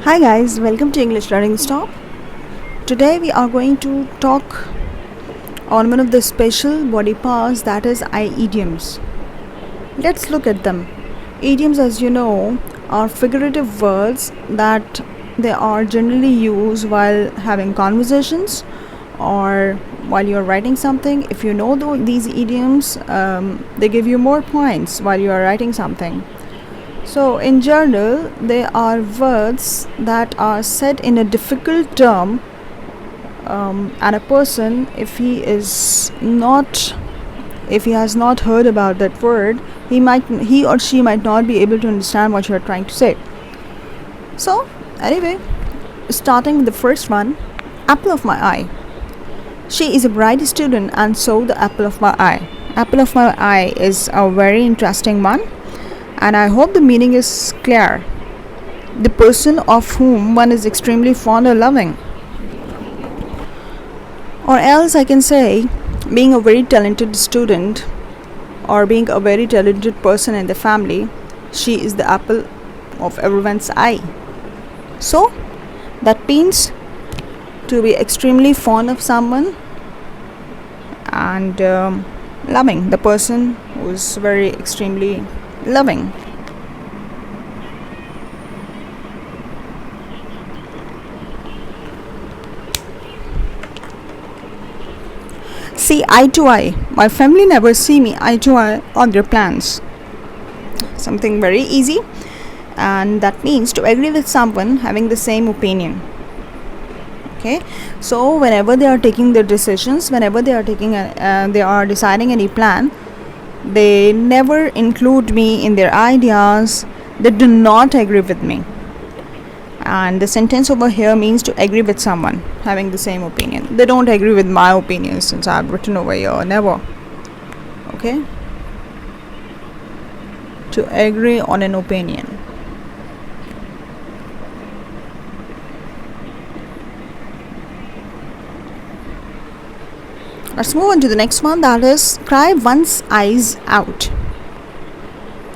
Hi guys, welcome to English Learning Stop. Today we are going to talk on one of the special body parts, that is idioms. Let's look at them. Idioms, as you know, are figurative words that they are generally used while having conversations or while you're writing something. If you know these idioms, they give you more points while you are writing something. So in general, they are words that are said in a difficult term, and a person, if he has not heard about that word, he or she might not be able to understand what you are trying to say. So anyway, starting with the first one, apple of my eye. She is a bright student and so the apple of my eye. Apple of my eye is a very interesting one, and I hope the meaning is clear. The person of whom one is extremely fond or loving. Or else I can say, being a very talented student or being a very talented person in the family, she is the apple of everyone's eye. So that means to be extremely fond of someone and loving, the person who is very extremely loving. See eye to eye. My family never see me eye to eye on their plans. Something very easy, and that means to agree with someone having the same opinion. Okay, so whenever they are taking their decisions, whenever they are deciding any plan, they never include me in their ideas. They do not agree with me. And the sentence over here means to agree with someone having the same opinion. They don't agree with my opinion, since I've written over here never. Okay, to agree on an opinion. Let's move on to the next one, that is cry one's eyes out.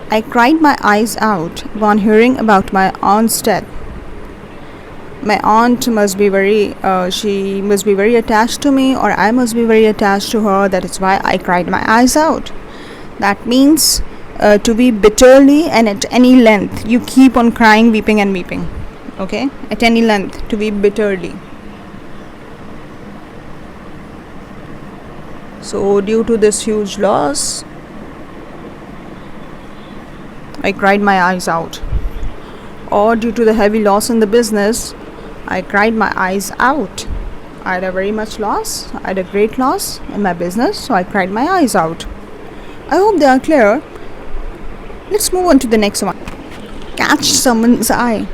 I cried my eyes out upon hearing about my aunt's death. My aunt must be she must be very attached to me, or I must be very attached to her. That is why I cried my eyes out. That means to be bitterly and at any length. You keep on crying, weeping and weeping. Okay, at any length, to be bitterly. So due to this huge loss, I cried my eyes out. Or due to the heavy loss in the business, I cried my eyes out. I had a very much loss. I had a great loss in my business, so I cried my eyes out. I hope they are clear. Let's move on to the next one. Catch someone's eye.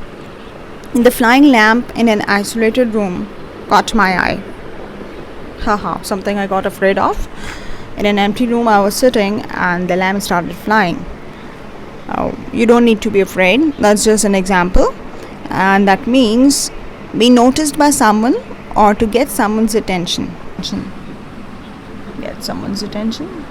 The flying lamp in an isolated room caught my eye. Haha, something I got afraid of. In an empty room I was sitting and the lamp started flying. You don't need to be afraid. That's just an example. And that means be noticed by someone or to get someone's attention. Get someone's attention.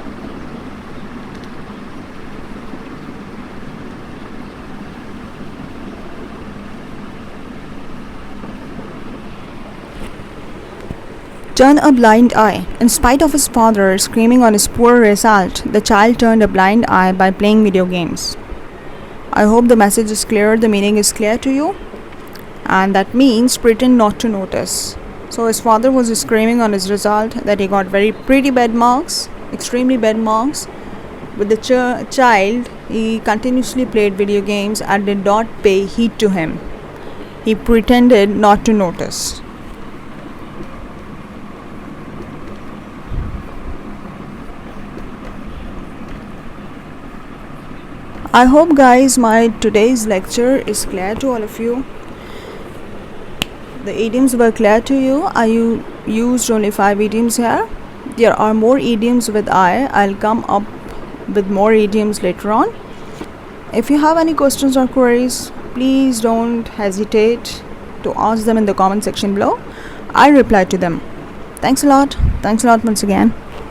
Turn a blind eye. In spite of his father screaming on his poor result, the child turned a blind eye by playing video games. I hope the message is clear, the meaning is clear to you. And that means pretend not to notice. So his father was screaming on his result that he got very pretty bad marks, extremely bad marks. With the child, he continuously played video games and did not pay heed to him. He pretended not to notice. I hope guys my today's lecture is clear to all of you. The idioms were clear to you. I used only 5 idioms here. There are more idioms with I. I'll come up with more idioms later on. If you have any questions or queries, please don't hesitate to ask them in the comment section below. I reply to them. Thanks a lot. Thanks a lot once again.